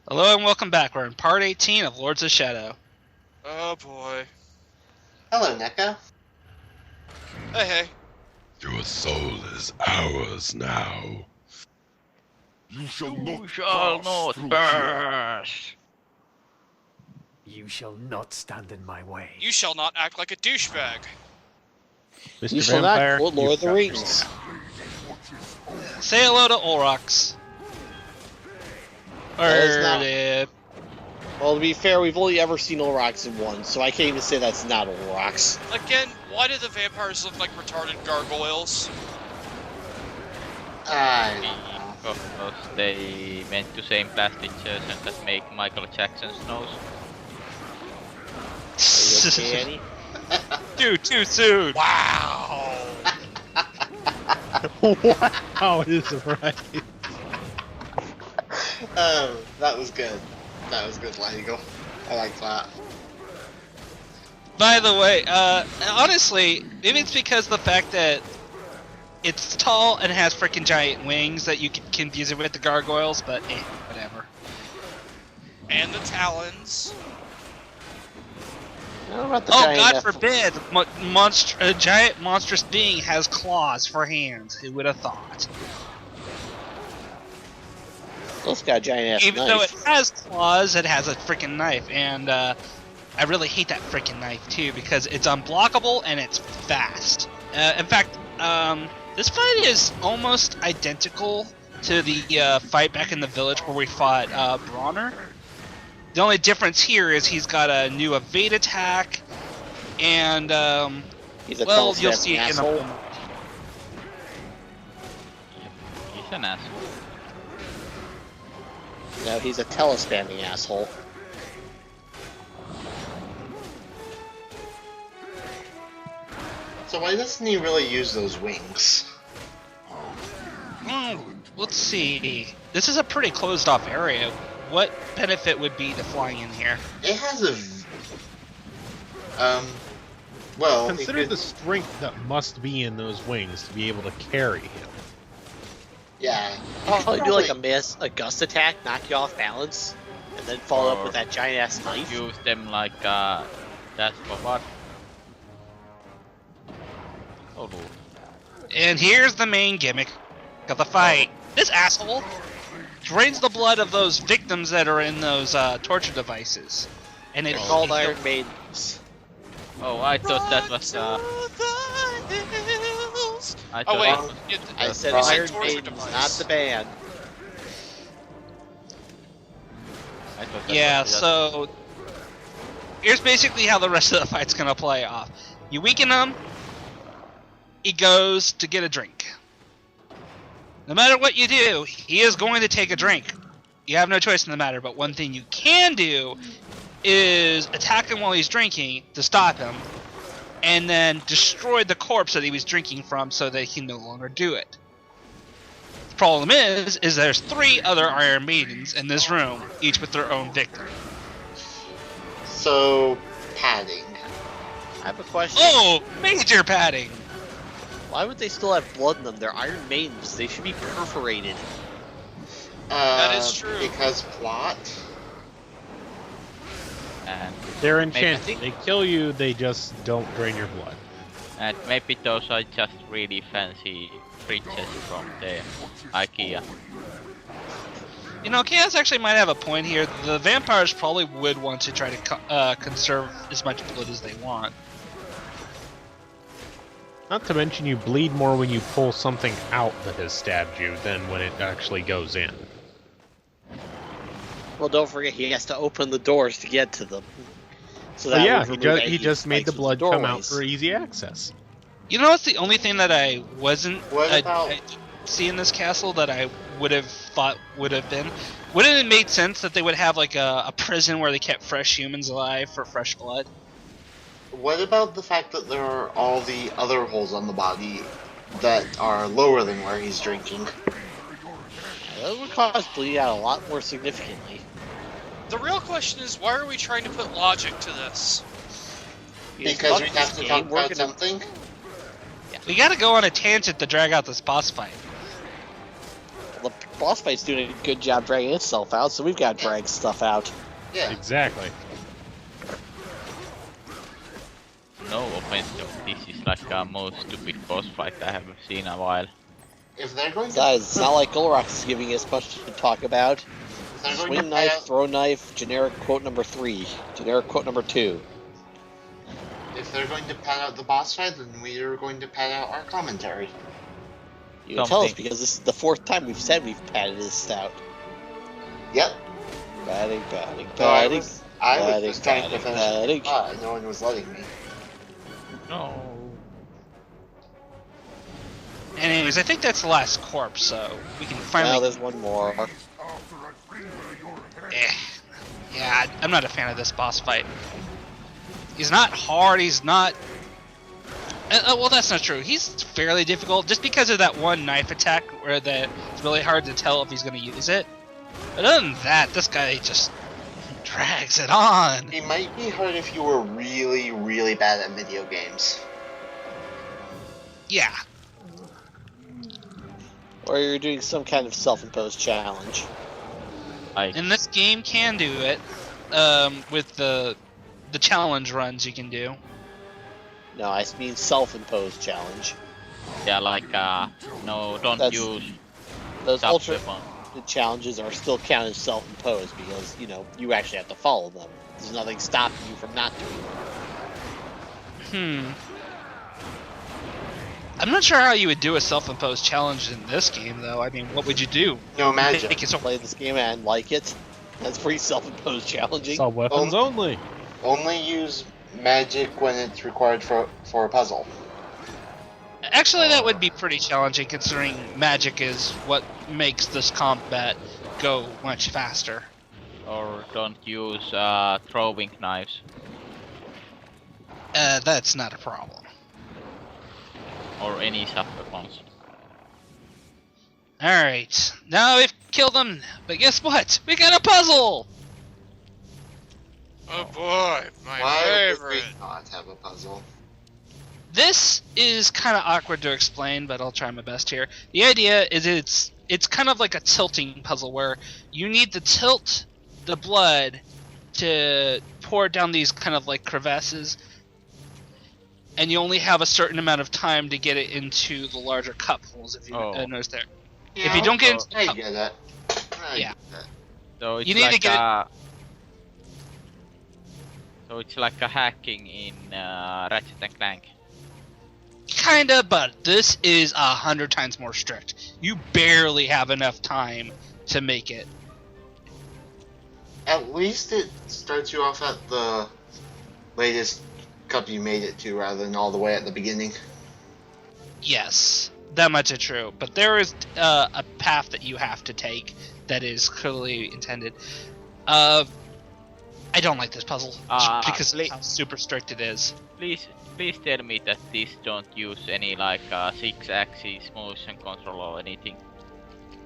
Hello and welcome back. We're in part 18 of Lords of Shadow. Oh boy. Hello, NECA. Hey. Your soul is ours now. You shall You not shall pass not through pass. You shall not stand in my way. You shall not act like a douchebag. Mr. You shall not Vampire, quote Lord of the you've got Rings. Say hello to Olrox. That is not- Or Well, to be fair, we've only ever seen Olrox in one, so I can't even say that's not Olrox. Again, why do the vampires look like retarded gargoyles? I don't know. Because they meant to say plastic surgeons that make Michael Jackson's nose. Are you okay, Annie? too soon. Wow. Wow, it is right. Oh, that was good. That was good, Lego. I like that. By the way, honestly, maybe it's because of the fact that it's tall and has freaking giant wings that you can confuse it with the gargoyles, but whatever. And the talons. I don't know about the Oh, giant God F- forbid! A giant monstrous being has claws for hands. Who would have thought? It's got a giant ass Even knife. though it has claws, it has a freaking knife, and I really hate that freaking knife too because it's unblockable and it's fast. In fact, this fight is almost identical to the fight back in the village where we fought Bronner. The only difference here is he's got a new evade attack, and He's a well, you'll telespamming see it in a asshole. moment. He's an asshole. No, he's a telespamming asshole. So why doesn't he really use those wings? Let's see. This is a pretty closed-off area. What benefit would be to flying in here? It has a... well... Consider the strength that must be in those wings to be able to carry him. Yeah. Probably do like a gust attack, knock you off balance, and then follow up with that giant ass knife. Use them like that's for what? Oh Lord. And here's the main gimmick of the fight. This asshole drains the blood of those victims that are in those torture devices. And They're called Iron Maidens. Oh, I thought that was I thought Oh wait, that was, I said Right. Iron torture Maidens, device. not the band. I thought that Yeah, was just- so here's basically how the rest of the fight's gonna play off. You weaken him, he goes to get a drink. No matter what you do, he is going to take a drink. You have no choice in the matter, but one thing you can do is attack him while he's drinking to stop him, and then destroy the corpse that he was drinking from so that he can no longer do it. The problem is there's 3 other Iron Maidens in this room, each with their own victim. So... padding. I have a question. Oh, major padding! Why would they still have blood in them? They're Iron Maidens. They should be perforated. That is true. Because plot? and They're Maybe- enchanted. They kill you, they just don't drain your blood. and maybe those are just really fancy fridges from the IKEA. You know, Chaos actually might have a point here. The vampires probably would want to try to conserve as much blood as they want. Not to mention you bleed more when you pull something out that has stabbed you than when it actually goes in. Well, don't forget he has to open the doors to get to them. So But that yeah, would remove he any just made the spikes with blood come out doorways. for easy access. You know what's the only thing that I wasn't What about- I see in this castle that I would have thought would have been? Wouldn't it make sense that they would have like a prison where they kept fresh humans alive for fresh blood? What about the fact that there are all the other holes on the body that are lower than where he's drinking? That would cause bleed out a lot more significantly. The real question is, why are we trying to put logic to this? Because we fuck have this to game, talk we're about gonna- something? We gotta go on a tangent to drag out this boss fight. the boss fight's doing a good job dragging itself out, so we've got to drag stuff out. Yeah. Exactly. No offense, this is like the most stupid boss fight I have seen in a while. If they're going to, Besides, it's not like Goliath is giving us much to talk about. if they're going Swing to knife, pad out, throw knife, generic quote number 3, generic quote number 2. if they're going to pad out the boss fight, then we are going to pad out our commentary. You can tell us Something. because this is the 4th time we've said we've padded this out. Yep. Padding. No, I was just trying to finish padding. it. Ah, no one was letting me. No. Anyways, I think that's the last corpse, so we can Now finally. there's one more. Yeah, I'm not a fan of this boss fight. He's not hard. He's not. Well, that's not true. He's fairly difficult just because of that one knife attack where it's really hard to tell if he's going to use it. But other than that, this guy just drags it on. It might be hard if you were really, really bad at video games. Yeah. Or you're doing some kind of self-imposed challenge. And this game can do it with the challenge runs you can do. No, I mean self-imposed challenge. Yeah, like no, don't That's- use Those sub ultra weapon. challenges are still counted as self-imposed because, you know, you actually have to follow them. There's nothing stopping you from not doing them. I'm not sure how you would do a self-imposed challenge in this game, though. I mean, what would you do? No magic. Make it so- Play this game and like it. That's pretty self-imposed challenging. Sub weapons only. Only use magic when it's required for a puzzle. Actually, that would be pretty challenging, considering magic is what makes this combat go much faster. Or don't use throwing knives. That's not a problem. Or any sub weapons. Alright, now we've killed them, but guess what? We got a puzzle! Oh boy, my Why favorite. would we not have a puzzle? This is kind of awkward to explain, but I'll try my best here. The idea is it's kind of like a tilting puzzle where you need to tilt the blood to pour down these kind of like crevasses, and you only have a certain amount of time to get it into the larger cup holes, if you notice there. If you don't get into the I cup, get it. I Yeah. get it. So it's You need to like get a. So it's like a hacking in Ratchet and Clank. kinda, but this is 100 times more strict. You barely have enough time to make it. At least it starts you off at the latest cup you made it to, rather than all the way at the beginning. Yes, that much is true. But there is a path that you have to take that is clearly intended. I don't like this puzzle because of how super strict it is. Please tell me that these don't use any like 6-axis motion control or anything.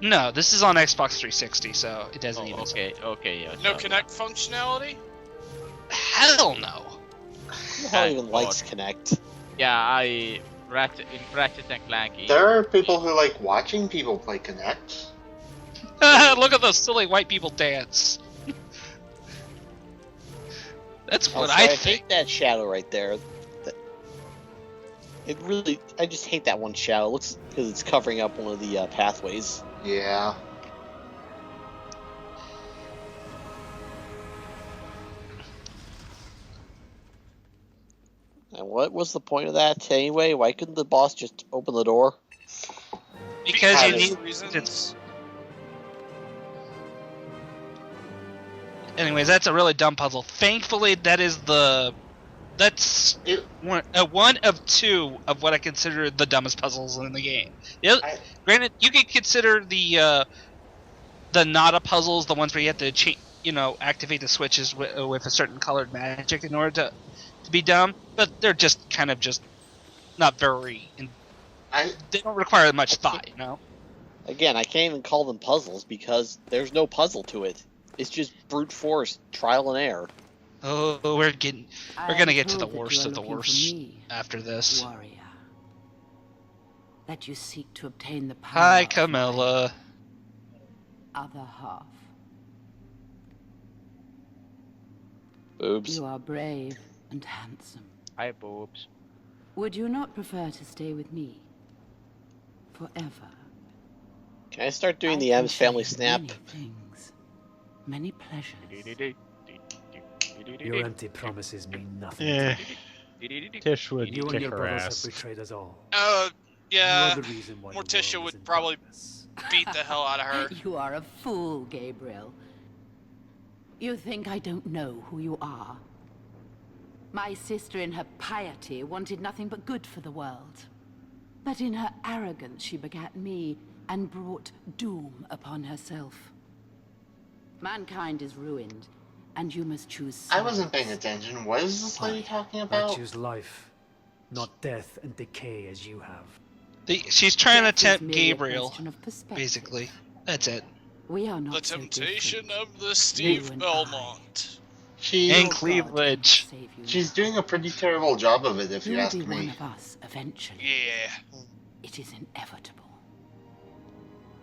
No, this is on Xbox 360, so it doesn't even. Okay, yeah. No so- Connect functionality? Hell no. Who Thank even God. likes Connect? Yeah, in Ratchet and Clank. There are people who like watching people play Connect. Look at those silly white people dance. That's what I I think. hate that shadow right there. It really, I just hate that one shadow. It looks because it's covering up one of the pathways. Yeah. And what was the point of that anyway? Why couldn't the boss just open the door? Because you Because need. reasons. Anyways, that's a really dumb puzzle. Thankfully, that's It, one of two of what I consider the dumbest puzzles in the game. Granted, you could consider the Nada puzzles, the ones where you have to activate the switches with a certain colored magic in order to be dumb, but they're just kind of just not very. They don't require much thought, you know. Again, I can't even call them puzzles because there's no puzzle to it. It's just brute force, trial and error. Oh, we're gonna get to the worst of the worst after this. Warrior. That you seek to obtain the power. Hi, of Camilla. other half. Boobs. You are brave and handsome. Hi, boobs. Would you not prefer to stay with me forever? Can I start doing I the can M's family share snap? Many things, many pleasures. Your empty promises mean nothing. Eh, Tish would You and kick your her brothers ass. have betrayed us all. Yeah. You are the reason why the Morticia world would is in probably darkness. beat the hell out of her. You are a fool, Gabriel. You think I don't know who you are. My sister in her piety wanted nothing but good for the world. But in her arrogance she begat me and brought doom upon herself. Mankind is ruined, and you must choose I wasn't paying sides. attention. What is this lady talking I about? choose life, not death and decay as you have. She's trying to Death is tempt merely a Gabriel, question of perspective. basically. That's it. We are not The so temptation different. of the Steve and I. Belmont. She, And God cleavage. can save you she's now. doing a pretty terrible job of it, if you You'll ask be one me. of us eventually. Yeah. It is inevitable.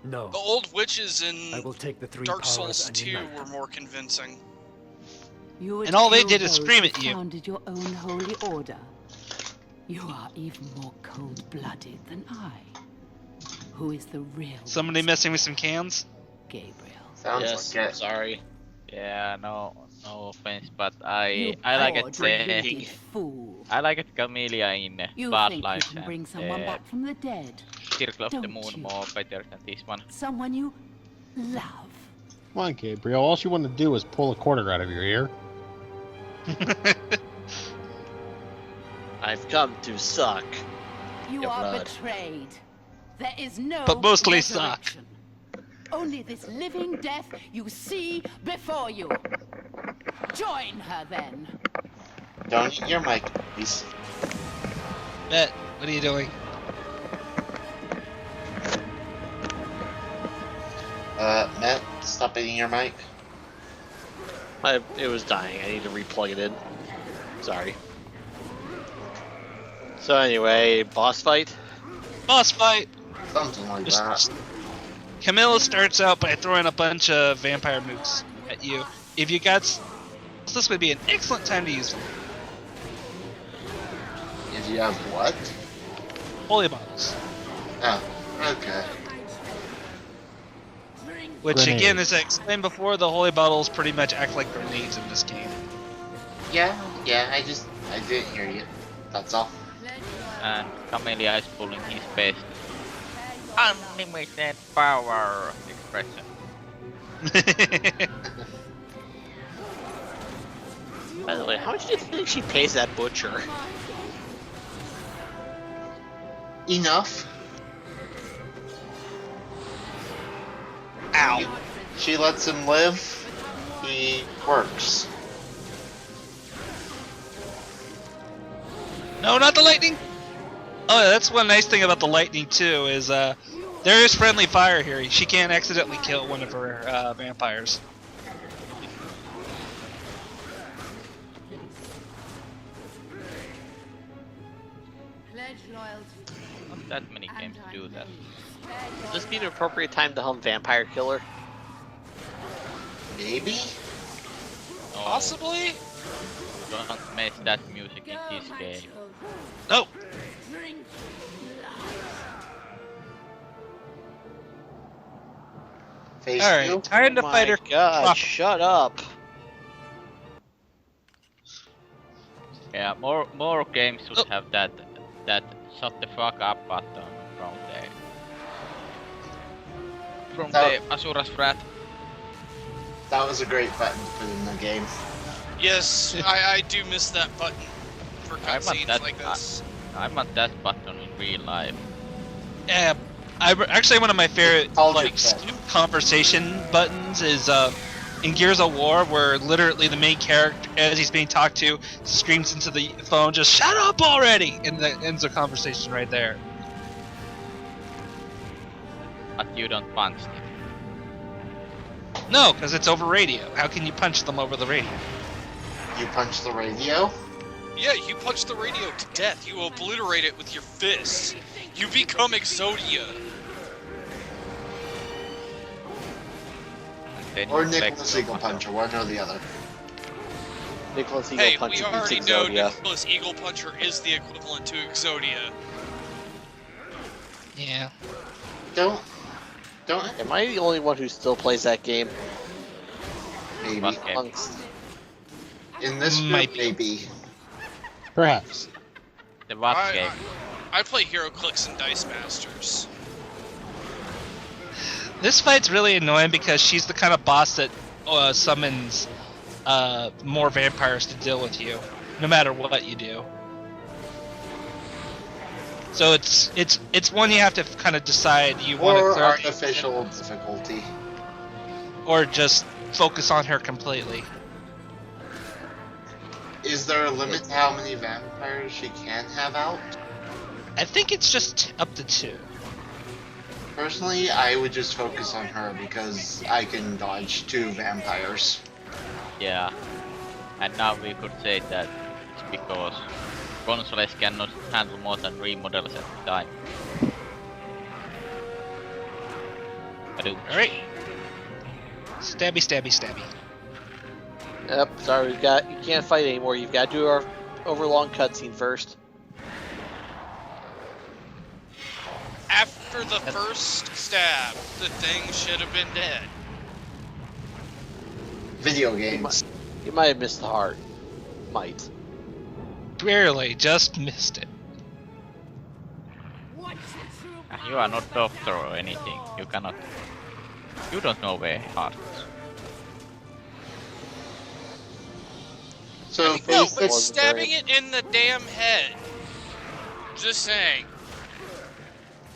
No, The old witches I in will take the three Dark powers Souls and 2 unite were them. more convincing. You would And all they kill did is those scream who at you. founded your own holy order. You are even more cold-blooded than I. Who is the real Somebody messing with some cans? Gabriel? Sounds Yes, like it. sorry. Yeah, no offense, but You I like poor, it. deluded fool. I like it Camellia in You think you Bloodlines can bring someone and back from the dead? Circle of the Don't Moon you? more better than this one. Someone you love. Come on, Gabriel. All you want to do is pull a quarter out of your ear. I've come to suck. You Your are blood. betrayed. There is no But mostly suck. resurrection. Only this living death you see before you. Join her then. Don't eat your mic, please. Bet. What are you doing? Matt, stop eating your mic. It was dying. I need to replug it in. Sorry. So anyway, boss fight. Boss fight! Something like that. Camilla starts out by throwing a bunch of vampire nukes at you. If you got... This would be an excellent time to use them. If you have what? Holy bottles. Oh, okay. Which, Grenade. again, as I explained before, the holy bottles pretty much act like grenades in this game. Yeah, I didn't hear you. That's all. And Camellia is pulling his best unlimited power expression. By the way, how much do you think she pays that butcher? Enough. Ow. She lets him live. He works. No, not the lightning! Oh, that's one nice thing about the lightning, too, is there is friendly fire here. She can't accidentally kill one of her vampires. Not that many games do that. Would this be the appropriate time to hum Vampire Killer? Maybe? No, Possibly? don't mess that music in this game. No! Phase Alright, 2? time to Oh fight my her. God, proper. shut up. Yeah, more games should have that shut the fuck up button from the Asuras Frat. That was a great button to put in the game. Yes, I do miss that button for I want cutscenes that- like this. I want that button in real life. Yeah, actually one of my favorite Hold your like pet. conversation buttons is in Gears of War, where literally the main character, as he's being talked to, screams into the phone, "Just shut up already!" and that ends the conversation right there. But you don't punch them. No, because it's over radio. How can you punch them over the radio? You punch the radio? Yeah, you punch the radio to death. You obliterate it with your fists. You become Exodia. then Or you Nicholas select Eagle Puncher, one or the other. Nicholas Eagle Hey, Puncher we beats already know Exodia. Nicholas Eagle Puncher is the equivalent to Exodia. Yeah. Don't. Am I the only one who still plays that game? Maybe. What game? Amongst In this group, Might be. maybe. Perhaps. The what game? I play Hero Clicks and Dice Masters. This fight's really annoying because she's the kind of boss that summons more vampires to deal with you, no matter what you do. So it's one you have to kind of decide you want Or to artificial difficulty. or just focus on her completely. Is there a limit to how many vampires she can have out? I think it's just up to 2. Personally, I would just focus on her because I can dodge 2 vampires. Yeah. And now we could say that it's because consoles cannot handle more than 3 models at a time. Alright. Stabby, stabby, stabby. Yep, sorry, you can't fight anymore. You've got to do our overlong cutscene first. After the first stab, the thing should have been dead. Video games. You might have missed the heart. Might. Barely, just missed it. You are not doctor or anything. You cannot. You don't know where heart is. So No, face but the stabbing it in the damn head. Just saying.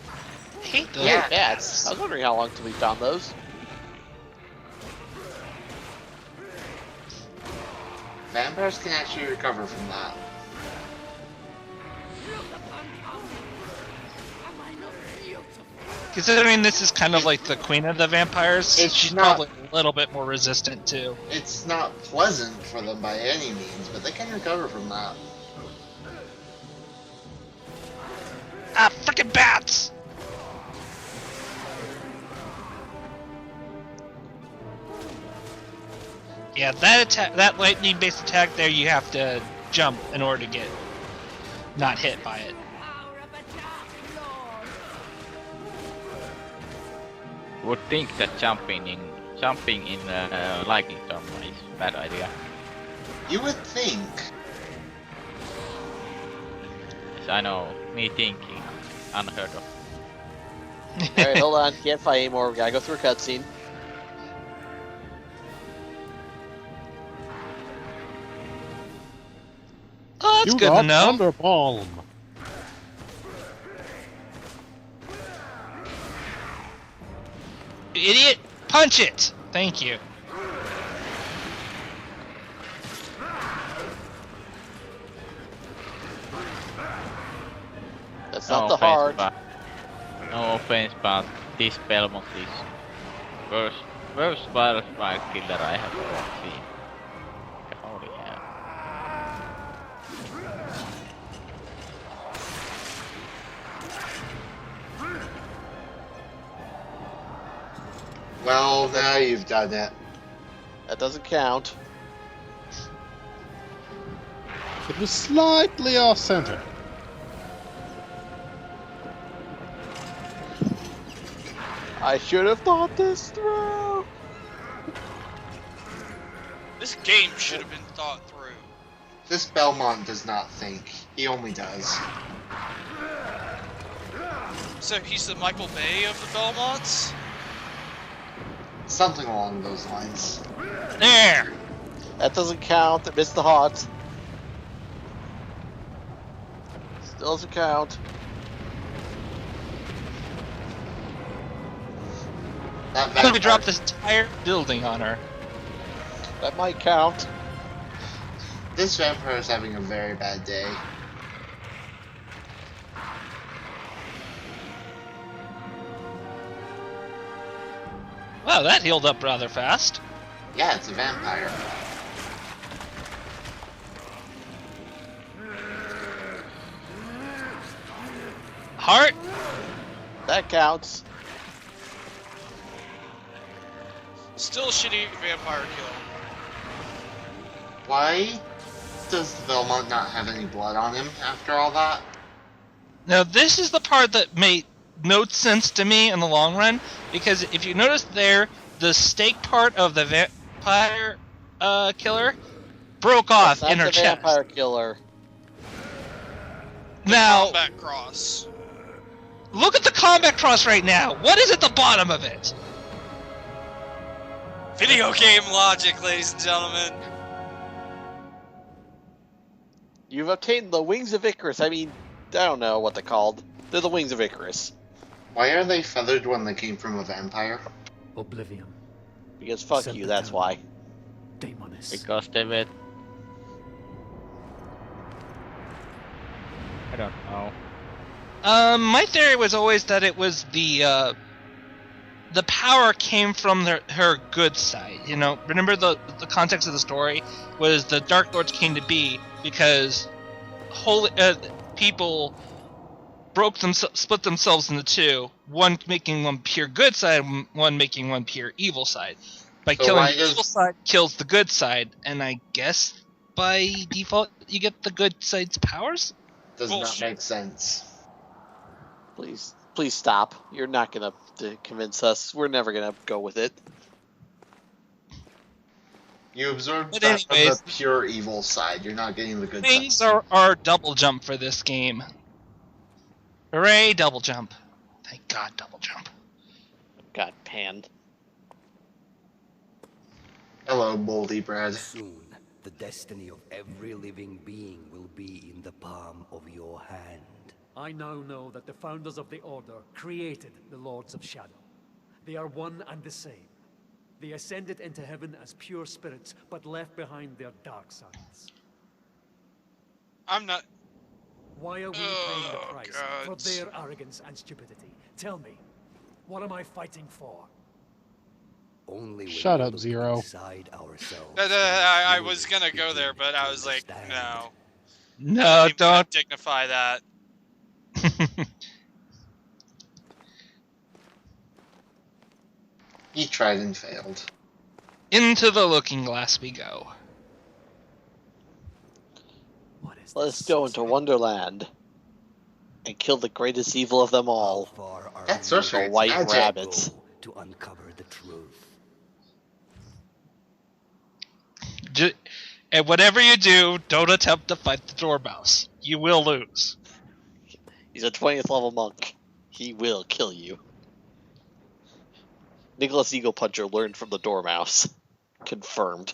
I hate those. Yeah. Bats. I was wondering how long till we found those. vampires can actually recover from that. Considering this is kind of like the queen of the vampires, It's she's not- probably a little bit more resistant too. It's not pleasant for them by any means, but they can recover from that. Ah, frickin' bats! Yeah, that attack, that lightning-based attack there, you have to jump in order to get not hit by it. Would think that jumping in lightning storm is a bad idea. You would think. Yes, I know. Me thinking, unheard of. Alright, hold on. Can't fight anymore. We gotta go through a cutscene. Oh, that's You good to got know. Thunderbalm. Idiot! Punch it! Thank you. That's No not the offense, heart. No offense, but this Belmont is worst wildfire killer I have ever seen. Holy hell. Well, now you've done it. That doesn't count. It was slightly off center. I should have thought this through. This game should have been thought through. This Belmont does not think. He only does. So he's the Michael Bay of the Belmonts? Something along those lines. There! That doesn't count. I missed the heart. Still doesn't count. That We vampire, dropped this entire building on her. That might count. this vampire is having a very bad day. Wow, that healed up rather fast. Yeah, it's a vampire. Heart? That counts. Still shitty vampire kill. Why does Velmont not have any blood on him after all that? Now, this is the part that made no sense to me in the long run, because if you notice there, the stake part of the vampire killer broke off That's in not her the chest. vampire killer. Now, Combat cross. look at the combat cross right now. What is at the bottom of it? Video game logic, ladies and gentlemen. You've obtained the wings of Icarus. I mean, I don't know what they're called. They're the wings of Icarus. Why are they feathered when they came from a vampire? Oblivion. Because fuck Set you, the that's down. why. Daemonus. Because they were... I don't know. My theory was always that it was the power came from her good side. You know, remember the context of the story was the Dark Lords came to be because holy people split themselves into two, one making one pure good side, one making one pure evil side. By So killing why the does- evil side kills the good side, and I guess by default you get the good side's powers. Does not Bullshit. make sense. Please stop. You're not gonna convince us. We're never gonna go with it. You absorbed But that from anyways- the pure evil side. You're not getting the good Things side. are double jump for this game. Hooray, double jump. Thank God, double jump. Got panned. Hello, moldy bread. Soon, the destiny of every living being will be in the palm of your hand. I now know that the founders of the Order created the Lords of Shadow. They are one and the same. They ascended into heaven as pure spirits, but left behind their dark sides. I'm not. Why are we paying the price for God. their arrogance and stupidity? Tell me, what am I fighting for? Only when Shut we up, look Zero. inside ourselves I will we was gonna go there, but I was like, understand. no. No, Even gonna don't. dignify that. He tried and failed. Into the looking glass we go. What is Let this us go into sorcery? Wonderland and kill the greatest evil of them How all. far are That's we sorcery, The it's white magic. rabbits. to uncover the truth? And whatever you do, don't attempt to fight the Dormouse. You will lose. He's a 20th level monk. He will kill you. Nicholas Eagle Puncher learned from the Dormouse. Confirmed.